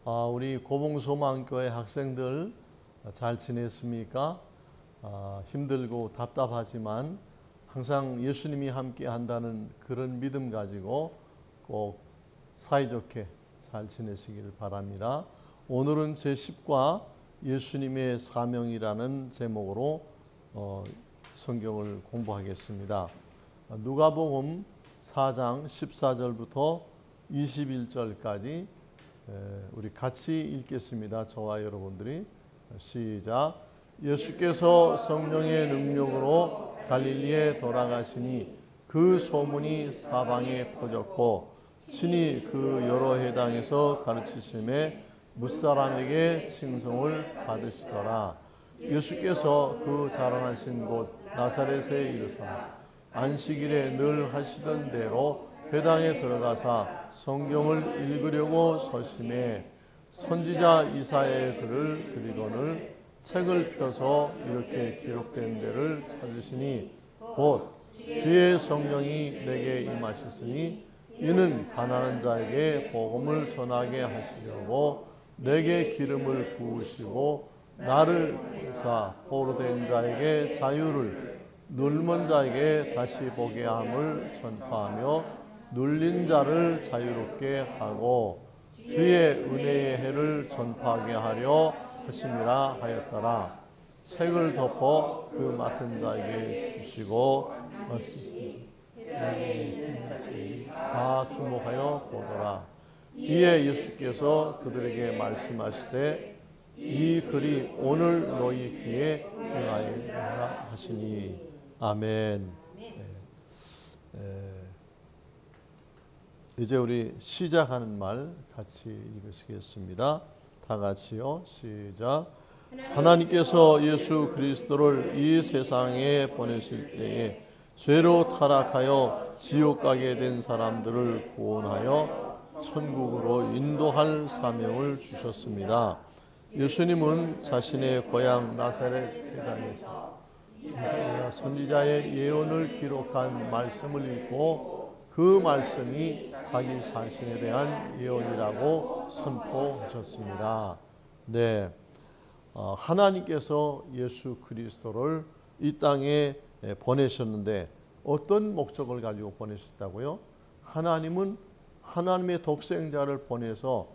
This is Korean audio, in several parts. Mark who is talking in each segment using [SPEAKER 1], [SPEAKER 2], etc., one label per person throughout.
[SPEAKER 1] 우리 고봉소망교회 학생들 잘 지냈습니까? 힘들고 답답하지만 항상 예수님이 함께 한다는 그런 믿음 가지고 꼭 사이좋게 잘 지내시기를 바랍니다. 오늘은 제10과 예수님의 사명이라는 제목으로 성경을 공부하겠습니다. 누가복음 4장 14절부터 21절까지 우리 같이 읽겠습니다. 저와 여러분들이 시작. 예수께서 성령의 능력으로 갈릴리에 돌아가시니 그 소문이 사방에 퍼졌고 친히 그 여러 회당에서 가르치심에 뭇사람에게 칭송을 받으시더라. 예수께서 그 자라나신 곳 나사렛에 이르사 안식일에 늘 하시던 대로 회당에 들어가사 성경을 읽으려고 서심해 선지자 이사야의 글을 들이거늘 책을 펴서 이렇게 기록된 데를 찾으시니 곧 주의 성령이 내게 임하셨으니 이는 가난한 자에게 복음을 전하게 하시려고 내게 기름을 부으시고 나를 보사 포로된 자에게 자유를 눌먼 자에게 다시 보게 함을 전파하며 눌린 자를 자유롭게 하고 주의 은혜의 해를 전파하게 하려 하심이라 하였더라. 책을 덮어 그 맡은 자에게 주시고 다 주목하여 보더라. 이에 예수께서 그들에게 말씀하시되 이 글이 오늘 너희 귀에 응하리라 하시니 아멘. 이제 우리 시작하는 말 같이 읽으시겠습니다. 다 같이요. 시작. 하나님께서 예수 그리스도를 이 세상에 보내실 때에 죄로 타락하여 지옥 가게 된 사람들을 구원하여 천국으로 인도할 사명을 주셨습니다. 예수님은 자신의 고향 나사렛 회당에서 선지자의 예언을 기록한 말씀을 읽고 그 말씀이 자기 자신에 대한 예언이라고 선포하셨습니다. 네, 하나님께서 예수 그리스도를 이 땅에 보내셨는데 어떤 목적을 가지고 보내셨다고요? 하나님은 하나님의 독생자를 보내서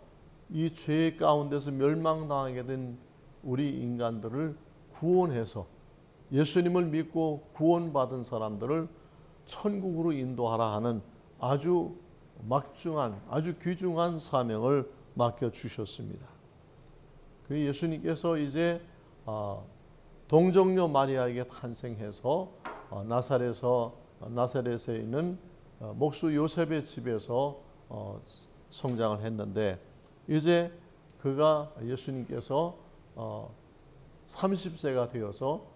[SPEAKER 1] 이 죄 가운데서 멸망당하게 된 우리 인간들을 구원해서 예수님을 믿고 구원받은 사람들을 천국으로 인도하라 하는 아주 막중한 아주 귀중한 사명을 맡겨주셨습니다. 그 예수님께서 이제 동정녀 마리아에게 탄생해서 나사렛에 있는 목수 요셉의 집에서 성장을 했는데 이제 그가 예수님께서 30세가 되어서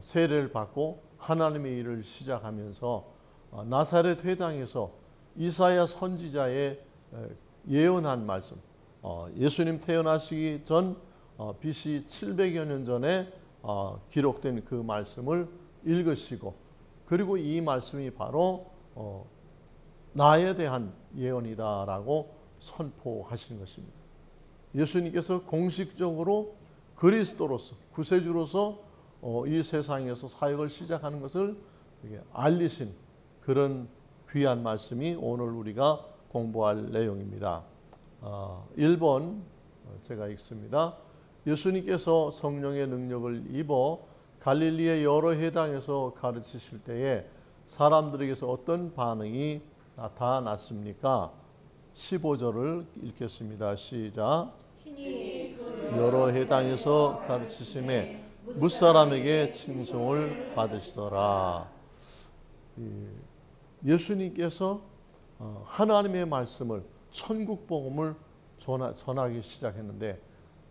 [SPEAKER 1] 세례를 받고 하나님의 일을 시작하면서 나사렛 회당에서 이사야 선지자의 예언한 말씀, 예수님 태어나시기 전 BC 700여 년 전에 기록된 그 말씀을 읽으시고 그리고 이 말씀이 바로 나에 대한 예언이다라고 선포하신 것입니다. 예수님께서 공식적으로 그리스도로서 구세주로서 이 세상에서 사역을 시작하는 것을 알리신 그런 귀한 말씀이 오늘 우리가 공부할 내용입니다. 1번 제가 읽습니다. 예수님께서 성령의 능력을 입어 갈릴리의 여러 회당에서 가르치실 때에 사람들에게서 어떤 반응이 나타났습니까? 15절을 읽겠습니다. 시작. 여러 회당에서 가르치심에 뭇사람에게 칭송을 받으시더라. 예수님께서 하나님의 말씀을 천국 복음을 전하기 시작했는데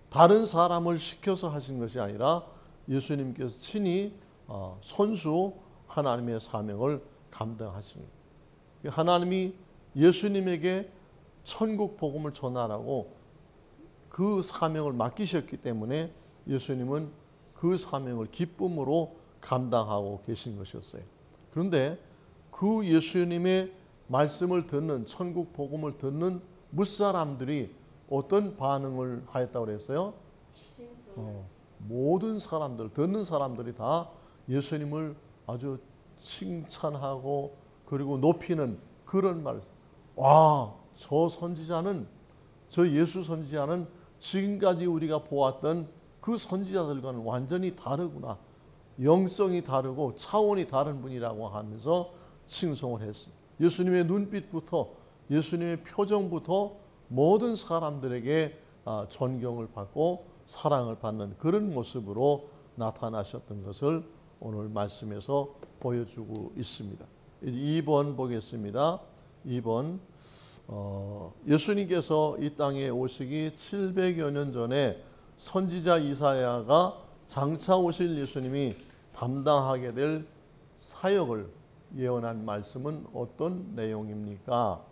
[SPEAKER 1] 다른 사람을 시켜서 하신 것이 아니라 예수님께서 친히 손수 하나님의 사명을 감당하신 거예요. 하나님이 예수님에게 천국 복음을 전하라고 그 사명을 맡기셨기 때문에 예수님은 그 사명을 기쁨으로 감당하고 계신 것이었어요. 그런데 그 예수님의 말씀을 듣는 천국 복음을 듣는 뭇사람들이 어떤 반응을 하였다고 그랬어요? 모든 사람들, 듣는 사람들이 다 예수님을 아주 칭찬하고 그리고 높이는 그런 말. 와, 저 선지자는, 저 예수 선지자는 지금까지 우리가 보았던 그 선지자들과는 완전히 다르구나. 영성이 다르고 차원이 다른 분이라고 하면서 칭송을 했습니다. 예수님의 눈빛부터, 예수님의 표정부터 모든 사람들에게 존경을 받고 사랑을 받는 그런 모습으로 나타나셨던 것을 오늘 말씀에서 보여주고 있습니다. 이제 2번 보겠습니다. 2번, 예수님께서 이 땅에 오시기 700여 년 전에 선지자 이사야가 장차 오실 예수님이 담당하게 될 사역을 예언한 말씀은 어떤 내용입니까?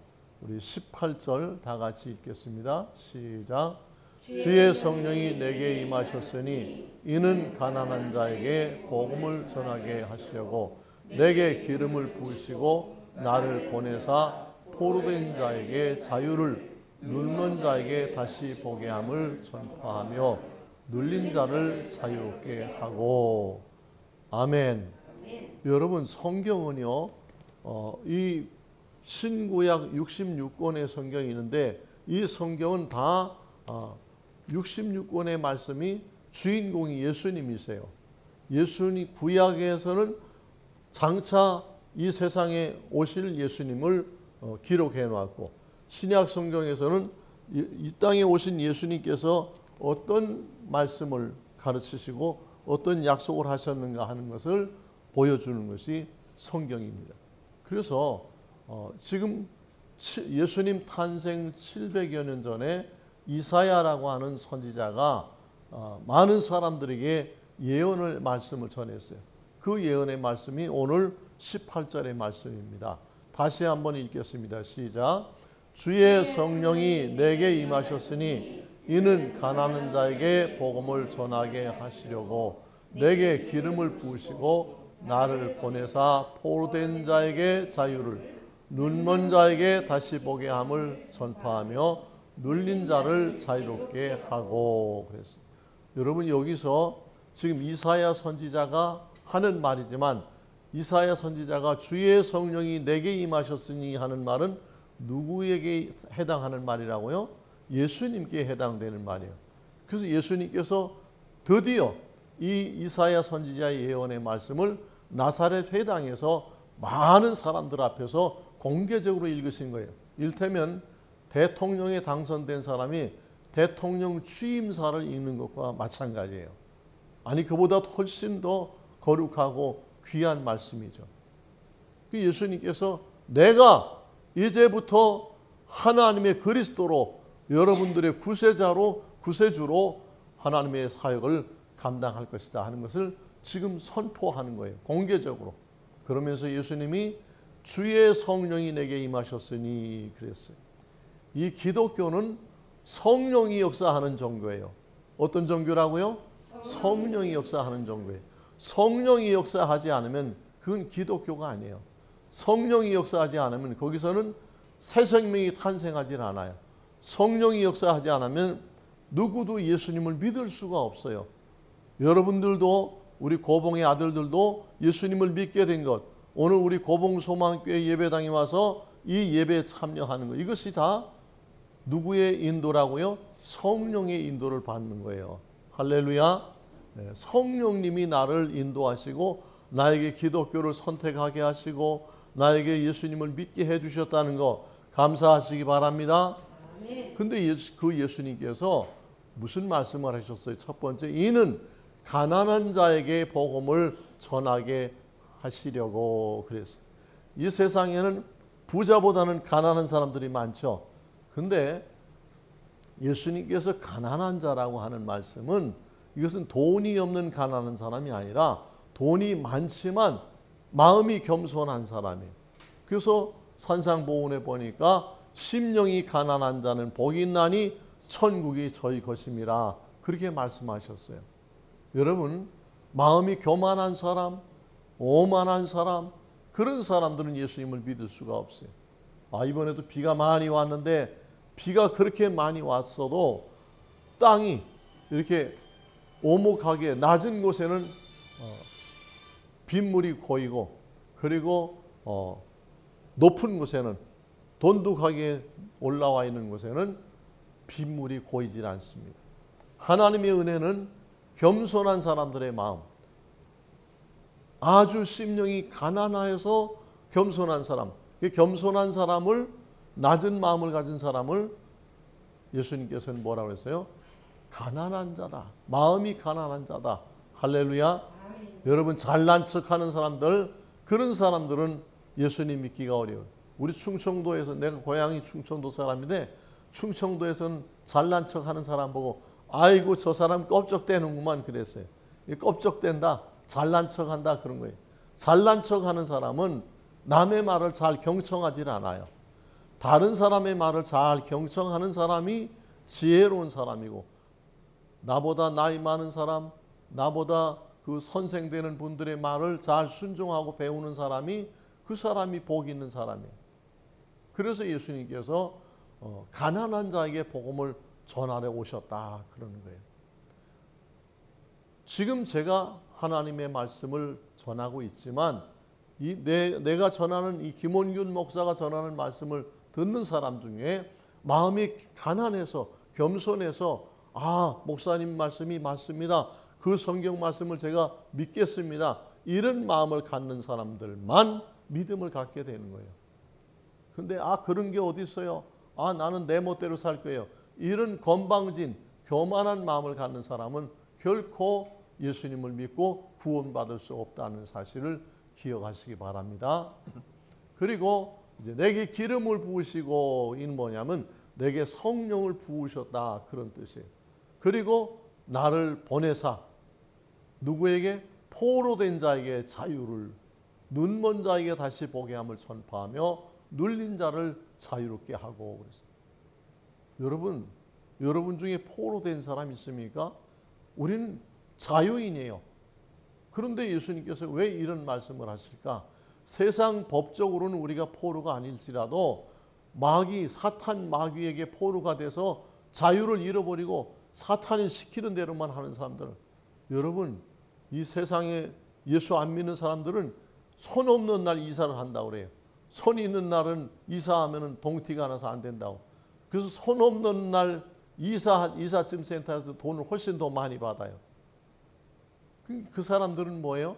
[SPEAKER 1] 우리 18절 다 같이 읽겠습니다. 시작. 주의 성령이 내게 임하셨으니 이는 가난한 자에게 복음을 전하게 하시려고 내게 기름을 부으시고 나를 보내사 포로된 자에게 자유를, 눌문 자에게 다시 보게 함을 전파하며 눌린 자를 자유롭게 하고. 아멘. 여러분, 성경은요, 이 신구약 66권의 성경이 있는데 이 성경은 다 66권의 말씀이 주인공이 예수님이세요. 예수님, 구약에서는 장차 이 세상에 오실 예수님을 기록해 놨고, 신약 성경에서는 이 땅에 오신 예수님께서 어떤 말씀을 가르치시고 어떤 약속을 하셨는가 하는 것을 보여주는 것이 성경입니다. 그래서 지금 예수님 탄생 700여 년 전에 이사야라고 하는 선지자가 많은 사람들에게 예언의 말씀을 전했어요. 그 예언의 말씀이 오늘 18절의 말씀입니다. 다시 한번 읽겠습니다. 시작. 주의 성령이 내게 임하셨으니 이는 가난한 자에게 복음을 전하게 하시려고 내게 기름을 부으시고 나를 보내사 포로된 자에게 자유를, 눈먼 자에게 다시 보게 함을 전파하며 눌린 자를 자유롭게 하고. 그랬습니다. 여러분, 여기서 지금 이사야 선지자가 하는 말이지만 이사야 선지자가 주의 성령이 내게 임하셨으니 하는 말은 누구에게 해당하는 말이라고요? 예수님께 해당되는 말이에요. 그래서 예수님께서 드디어 이 이사야 선지자의 예언의 말씀을 나사렛 회당에서 많은 사람들 앞에서 공개적으로 읽으신 거예요. 이를테면 대통령에 당선된 사람이 대통령 취임사를 읽는 것과 마찬가지예요. 아니, 그보다 훨씬 더 거룩하고 귀한 말씀이죠. 예수님께서 내가 이제부터 하나님의 그리스도로 여러분들의 구세주로 하나님의 사역을 감당할 것이다 하는 것을 지금 선포하는 거예요. 공개적으로. 그러면서 예수님이 주의 성령이 내게 임하셨으니 그랬어요. 이 기독교는 성령이 역사하는 종교예요. 어떤 종교라고요? 성령이 역사하는 종교예요. 성령이 역사하지 않으면 그건 기독교가 아니에요. 성령이 역사하지 않으면 거기서는 새 생명이 탄생하지 않아요. 성령이 역사하지 않으면 누구도 예수님을 믿을 수가 없어요. 여러분들도, 우리 고봉의 아들들도 예수님을 믿게 된 것, 오늘 우리 고봉소망교회 예배당에 와서 이 예배에 참여하는 것, 이것이 다 누구의 인도라고요? 성령의 인도를 받는 거예요. 할렐루야. 네, 성령님이 나를 인도하시고 나에게 기독교를 선택하게 하시고 나에게 예수님을 믿게 해주셨다는 거 감사하시기 바랍니다. 근데 그 예수님께서 무슨 말씀을 하셨어요? 첫 번째, 이는 가난한 자에게 복음을 전하게 하시려고 그랬어요. 이 세상에는 부자보다는 가난한 사람들이 많죠. 근데 예수님께서 가난한 자라고 하는 말씀은 이것은 돈이 없는 가난한 사람이 아니라 돈이 많지만 마음이 겸손한 사람이에요. 그래서 산상보훈에 보니까 심령이 가난한 자는 복이 있나니 천국이 저희 것임이라 그렇게 말씀하셨어요. 여러분, 마음이 교만한 사람, 오만한 사람, 그런 사람들은 예수님을 믿을 수가 없어요. 이번에도 비가 많이 왔는데 비가 그렇게 많이 왔어도 땅이 이렇게 오목하게 낮은 곳에는 빗물이 고이고, 그리고 높은 곳에는 돈독하게 올라와 있는 곳에는 빗물이 고이질 않습니다. 하나님의 은혜는 겸손한 사람들의 마음, 아주 심령이 가난하여서 겸손한 사람, 겸손한 사람을, 낮은 마음을 가진 사람을 예수님께서는 뭐라고 했어요? 가난한 자다. 마음이 가난한 자다. 할렐루야. 여러분, 잘난 척하는 사람들, 그런 사람들은 예수님 믿기가 어려워요. 우리 충청도에서, 내가 고향이 충청도 사람인데 충청도에서는 잘난 척하는 사람 보고 아이고 저 사람 껍적대는구만 그랬어요. 껍적댄다, 잘난 척한다 그런 거예요. 잘난 척하는 사람은 남의 말을 잘 경청하지 않아요. 다른 사람의 말을 잘 경청하는 사람이 지혜로운 사람이고, 나보다 나이 많은 사람, 나보다 그 선생되는 분들의 말을 잘 순종하고 배우는 사람이, 그 사람이 복 있는 사람이에요. 그래서 예수님께서 가난한 자에게 복음을 전하러 오셨다 그러는 거예요. 지금 제가 하나님의 말씀을 전하고 있지만 내가 전하는, 이 김원균 목사가 전하는 말씀을 듣는 사람 중에 마음이 가난해서, 겸손해서, 아, 목사님 말씀이 맞습니다, 그 성경 말씀을 제가 믿겠습니다, 이런 마음을 갖는 사람들만 믿음을 갖게 되는 거예요. 근데 그런 게 어디 있어요? 나는 내 멋대로 살 거예요, 이런 건방진 교만한 마음을 갖는 사람은 결코 예수님을 믿고 구원받을 수 없다는 사실을 기억하시기 바랍니다. 그리고 이제 내게 기름을 부으시고, 이는 뭐냐면 내게 성령을 부으셨다 그런 뜻이에요. 그리고 나를 보내사 누구에게? 포로된 자에게 자유를, 눈먼 자에게 다시 보게 함을 전파하며 눌린 자를 자유롭게 하고 그랬어요. 여러분 중에 포로된 사람 있습니까? 우리는 자유인이에요. 그런데 예수님께서 왜 이런 말씀을 하실까? 세상 법적으로는 우리가 포로가 아닐지라도 사탄 마귀에게 포로가 돼서 자유를 잃어버리고 사탄이 시키는 대로만 하는 사람들, 여러분, 이 세상에 예수 안 믿는 사람들은 손 없는 날 이사를 한다고 그래요. 손 있는 날은 이사하면 동티가 나서 안 된다고. 그래서 손 없는 날 이삿짐 센터에서 돈을 훨씬 더 많이 받아요. 그 사람들은 뭐예요?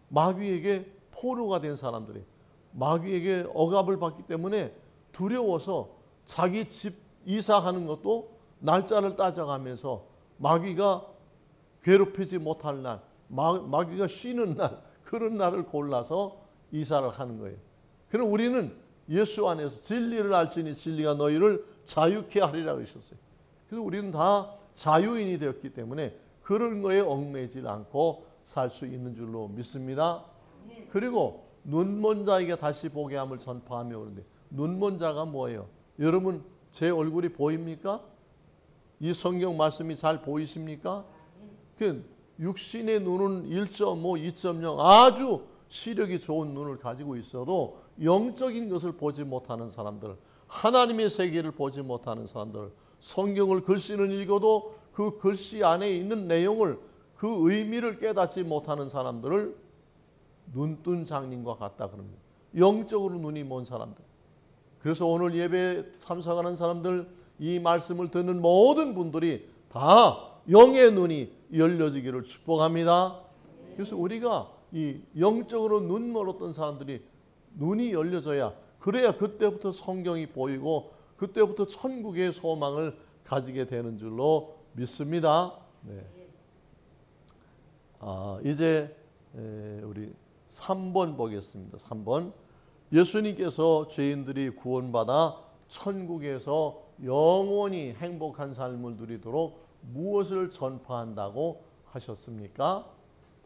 [SPEAKER 1] 마귀에게 포로가 된 사람들이에요. 마귀에게 억압을 받기 때문에 두려워서 자기 집 이사하는 것도 날짜를 따져가면서 마귀가 괴롭히지 못할 날, 마귀가 쉬는 날, 그런 날을 골라서 이사를 하는 거예요. 그럼 우리는 예수 안에서 진리를 알지니 진리가 너희를 자유케 하리라 그러셨어요. 그래서 우리는 다 자유인이 되었기 때문에 그런 거에 얽매이지 않고 살 수 있는 줄로 믿습니다. 그리고 눈먼 자에게 다시 보게 함을 전파하며 그러는데, 눈먼 자가 뭐예요? 여러분, 제 얼굴이 보입니까? 이 성경 말씀이 잘 보이십니까? 그 육신의 눈은 1.5, 2.0 아주 시력이 좋은 눈을 가지고 있어도 영적인 것을 보지 못하는 사람들, 하나님의 세계를 보지 못하는 사람들, 성경을 글씨는 읽어도 그 글씨 안에 있는 내용을, 그 의미를 깨닫지 못하는 사람들을 눈뜬 장님과 같다 그럽니다. 영적으로 눈이 먼 사람들. 그래서 오늘 예배에 참석하는 사람들, 이 말씀을 듣는 모든 분들이 다 영의 눈이 열려지기를 축복합니다. 그래서 우리가 이 영적으로 눈 멀었던 사람들이 눈이 열려져야, 그래야 그때부터 성경이 보이고 그때부터 천국의 소망을 가지게 되는 줄로 믿습니다. 네. 이제 우리 3번 보겠습니다. 3번. 예수님께서 죄인들이 구원받아 천국에서 영원히 행복한 삶을 누리도록 무엇을 전파한다고 하셨습니까?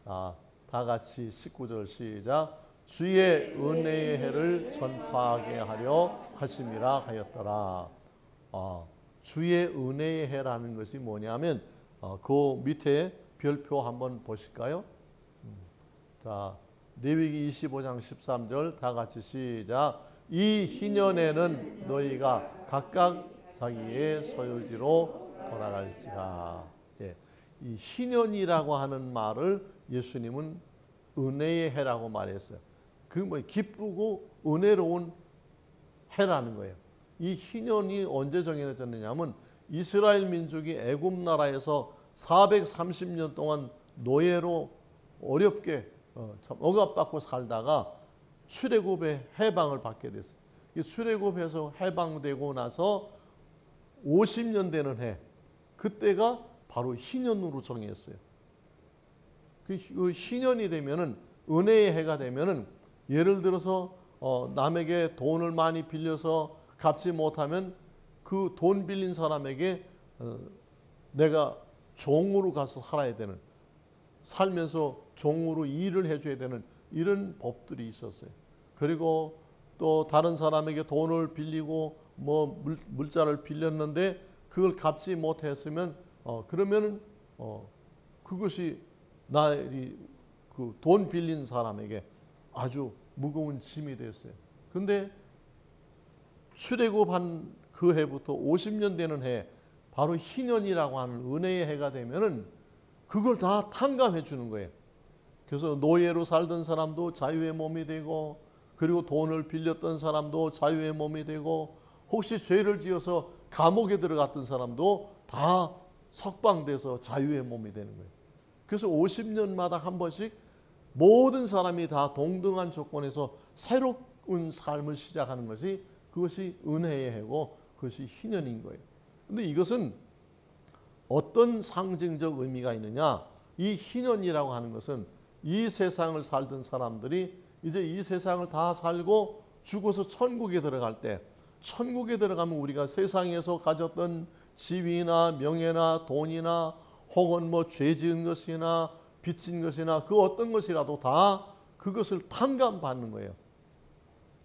[SPEAKER 1] 자, 다 같이 19절 시작. 주의 은혜의 해를 전파하게 하려 하심이라 하였더라. 주의 은혜의 해라는 것이 뭐냐면 그 밑에 별표 한번 보실까요? 자, 레위기 25장 13절 다 같이 시작. 이 희년에는 너희가 각각 자기의 소유지로 돌아갈지라. 예. 이 희년이라고 하는 말을 예수님은 은혜의 해라고 말했어요. 그 뭐 기쁘고 은혜로운 해라는 거예요. 이 희년이 언제 정해졌느냐면 이스라엘 민족이 애굽 나라에서 430년 동안 노예로 어렵게 억압받고 살다가 출애굽의 해방을 받게 됐어요. 이 출애굽에서 해방되고 나서 50년 되는 해, 그때가 바로 희년으로 정했어요. 그 희년이 되면은, 은혜의 해가 되면은, 예를 들어서 남에게 돈을 많이 빌려서 갚지 못하면 그 돈 빌린 사람에게 내가 종으로 가서 살아야 되는, 살면서 종으로 일을 해줘야 되는 이런 법들이 있었어요. 그리고 또 다른 사람에게 돈을 빌리고 뭐 물자를 빌렸는데 그걸 갚지 못했으면 그러면은 그것이 나의 그 돈 빌린 사람에게 아주 무거운 짐이 됐어요. 근데 출애굽한 그 해부터 50년 되는 해, 바로 희년이라고 하는 은혜의 해가 되면은 그걸 다 탕감해 주는 거예요. 그래서 노예로 살던 사람도 자유의 몸이 되고, 그리고 돈을 빌렸던 사람도 자유의 몸이 되고, 혹시 죄를 지어서 감옥에 들어갔던 사람도 다 석방돼서 자유의 몸이 되는 거예요. 그래서 50년마다 한 번씩 모든 사람이 다 동등한 조건에서 새로운 삶을 시작하는 것이, 그것이 은혜의 해고 그것이 희년인 거예요. 근데 이것은 어떤 상징적 의미가 있느냐? 이 희년이라고 하는 것은 이 세상을 살던 사람들이 이제 이 세상을 다 살고 죽어서 천국에 들어갈 때, 천국에 들어가면 우리가 세상에서 가졌던 지위나 명예나 돈이나 혹은 뭐 죄 지은 것이나 빚진 것이나 그 어떤 것이라도 다 그것을 탕감받는 거예요.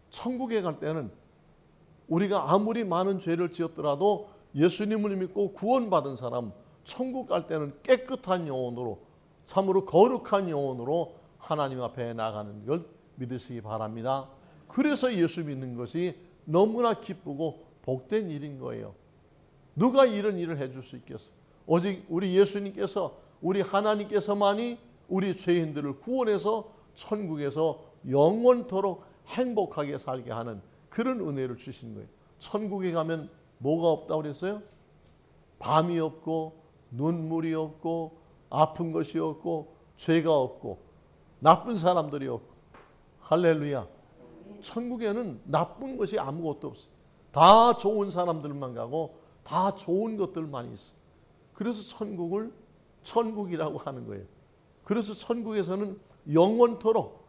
[SPEAKER 1] 천국에 갈 때는 우리가 아무리 많은 죄를 지었더라도 예수님을 믿고 구원받은 사람, 천국 갈 때는 깨끗한 영혼으로, 참으로 거룩한 영혼으로 하나님 앞에 나가는 걸 믿으시기 바랍니다. 그래서 예수 믿는 것이 너무나 기쁘고 복된 일인 거예요. 누가 이런 일을 해줄 수 있겠어? 오직 우리 예수님께서, 우리 하나님께서만이 우리 죄인들을 구원해서 천국에서 영원토록 행복하게 살게 하는 그런 은혜를 주신 거예요. 천국에 가면 뭐가 없다고 그랬어요? 밤이 없고 눈물이 없고 아픈 것이 없고 죄가 없고 나쁜 사람들이 없고. 할렐루야. 천국에는 나쁜 것이 아무것도 없어요. 다 좋은 사람들만 가고 다 좋은 것들만 있어요. 그래서 천국을 천국이라고 하는 거예요. 그래서 천국에서는 영원토록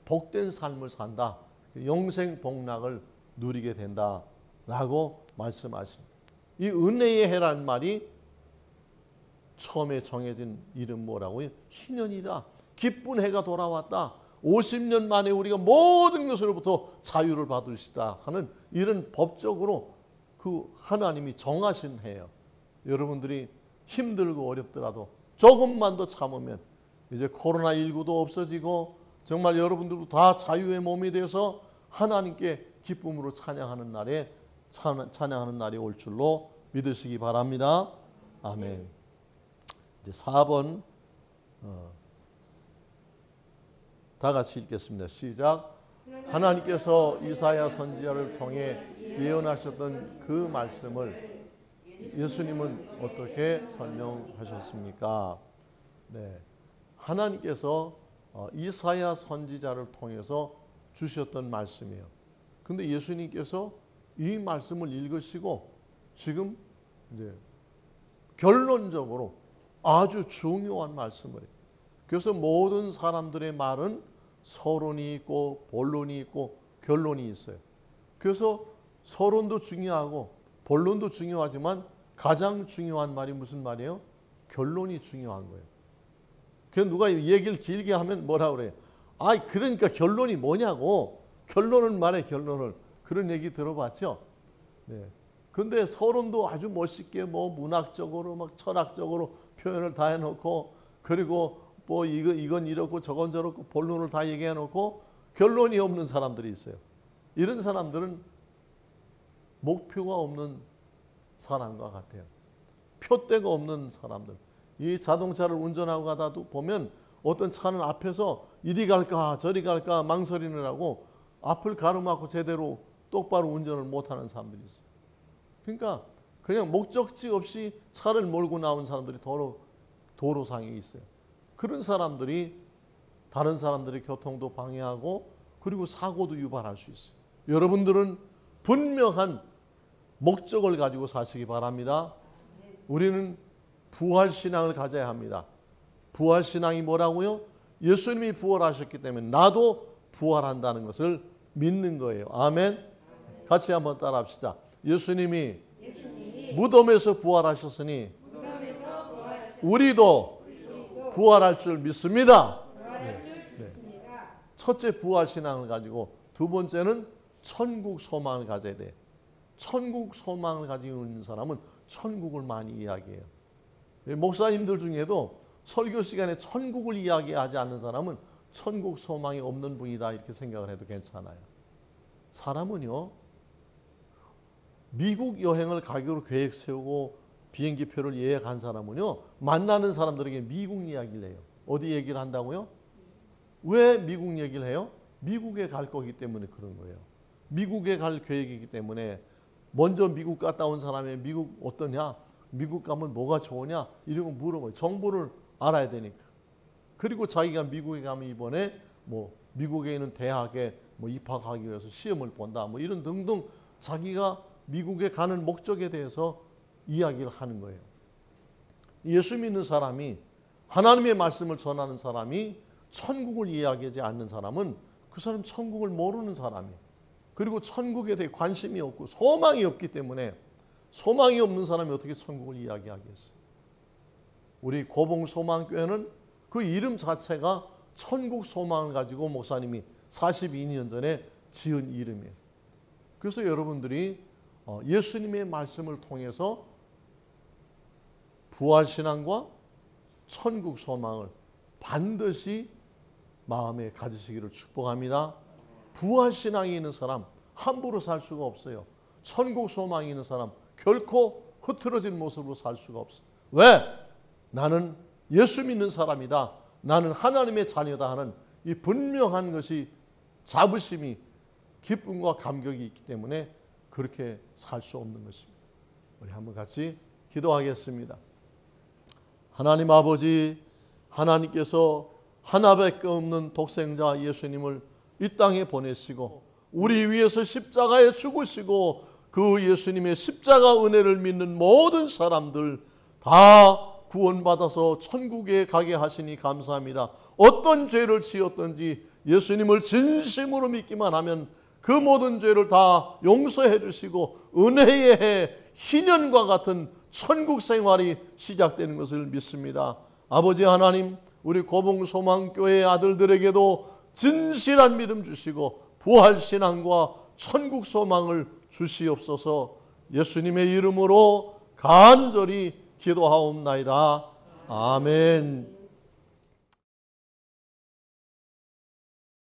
[SPEAKER 1] 복된 삶을 산다. 영생 복락을 누리게 된다라고 말씀하십니다. 이 은혜의 해라는 말이 처음에 정해진 이름 뭐라고요? 희년이라. 기쁜 해가 돌아왔다. 50년 만에 우리가 모든 것으로부터 자유를 받으시다 하는 이런 법적으로 그 하나님이 정하신 해예요. 여러분들이 힘들고 어렵더라도 조금만 더 참으면 이제 코로나19도 없어지고 정말 여러분들도 다 자유의 몸이 돼서 하나님께 기쁨으로 찬양하는 날이 올 줄로 믿으시기 바랍니다. 아멘. 이제 4번 다 같이 읽겠습니다. 시작. 하나님께서 이사야 선지자를 통해 예언하셨던 그 말씀을 예수님은 어떻게 설명하셨습니까? 네, 하나님께서 이사야 선지자를 통해서 주셨던 말씀이에요. 근데 예수님께서 이 말씀을 읽으시고 지금 이제 결론적으로 아주 중요한 말씀을 해요. 그래서 모든 사람들의 말은 서론이 있고 본론이 있고 결론이 있어요. 그래서 서론도 중요하고 본론도 중요하지만 가장 중요한 말이 무슨 말이에요? 결론이 중요한 거예요. 그래서 누가 이 얘기를 길게 하면 뭐라 그래요? 그러니까 결론이 뭐냐고. 결론을 말해, 결론을. 그런 얘기 들어봤죠? 네. 근데 서론도 아주 멋있게 뭐 문학적으로 막 철학적으로 표현을 다 해놓고, 그리고 뭐 이건 이렇고 저건 저렇고 본론을 다 얘기해 놓고 결론이 없는 사람들이 있어요. 이런 사람들은 목표가 없는 사람과 같아요. 표대가 없는 사람들. 이 자동차를 운전하고 가다도 보면 어떤 차는 앞에서 이리 갈까 저리 갈까 망설이느라고 앞을 가로막고 제대로 똑바로 운전을 못하는 사람들이 있어요. 그러니까 그냥 목적지 없이 차를 몰고 나온 사람들이 도로상에 있어요. 그런 사람들이 다른 사람들의 교통도 방해하고 그리고 사고도 유발할 수 있어요. 여러분들은 분명한 목적을 가지고 사시기 바랍니다. 우리는 부활신앙을 가져야 합니다. 부활신앙이 뭐라고요? 예수님이 부활하셨기 때문에 나도 부활한다는 것을 믿는 거예요. 아멘. 같이 한번 따라합시다. 예수님이 무덤에서 부활하셨으니 우리도 부활할 줄 믿습니다. 첫째 부활신앙을 가지고 두 번째는 천국 소망을 가져야 돼. 천국 소망을 가지고 있는 사람은 천국을 많이 이야기해요. 목사님들 중에도 설교 시간에 천국을 이야기하지 않는 사람은 천국 소망이 없는 분이다 이렇게 생각을 해도 괜찮아요. 사람은요, 미국 여행을 가기로 계획 세우고 비행기표를 예약한 사람은요, 만나는 사람들에게 미국 이야기를 해요. 어디 얘기를 한다고요? 왜 미국 얘기를 해요? 미국에 갈 거기 때문에 그런 거예요. 미국에 갈 계획이기 때문에 먼저 미국 갔다 온 사람이 미국 어떠냐? 미국 가면 뭐가 좋으냐? 이런 거 물어봐요. 정보를 알아야 되니까. 그리고 자기가 미국에 가면 이번에 뭐 미국에 있는 대학에 뭐 입학하기 위해서 시험을 본다. 뭐 이런 등등 자기가 미국에 가는 목적에 대해서 이야기를 하는 거예요. 예수 믿는 사람이 하나님의 말씀을 전하는 사람이 천국을 이야기하지 않는 사람은 그 사람 천국을 모르는 사람이에요. 그리고 천국에 대해 관심이 없고 소망이 없기 때문에 소망이 없는 사람이 어떻게 천국을 이야기하겠어요? 우리 고봉소망교회는 그 이름 자체가 천국 소망을 가지고 목사님이 42년 전에 지은 이름이에요. 그래서 여러분들이 예수님의 말씀을 통해서 부활신앙과 천국 소망을 반드시 마음에 가지시기를 축복합니다. 부활신앙이 있는 사람 함부로 살 수가 없어요. 천국 소망이 있는 사람 결코 흐트러진 모습으로 살 수가 없어요. 왜? 나는 예수 믿는 사람이다. 나는 하나님의 자녀다 하는 이 분명한 것이 자부심이 기쁨과 감격이 있기 때문에 그렇게 살 수 없는 것입니다. 우리 한번 같이 기도하겠습니다. 하나님 아버지, 하나님께서 하나밖에 없는 독생자 예수님을 이 땅에 보내시고 우리 위해서 십자가에 죽으시고 그 예수님의 십자가 은혜를 믿는 모든 사람들 다 구원받아서 천국에 가게 하시니 감사합니다. 어떤 죄를 지었든지 예수님을 진심으로 믿기만 하면 그 모든 죄를 다 용서해 주시고 은혜의 해 희년과 같은 천국 생활이 시작되는 것을 믿습니다. 아버지 하나님, 우리 고봉소망교회 아들들에게도 진실한 믿음 주시고 부활신앙과 천국 소망을 주시옵소서. 예수님의 이름으로 간절히 기도하옵나이다. 아멘.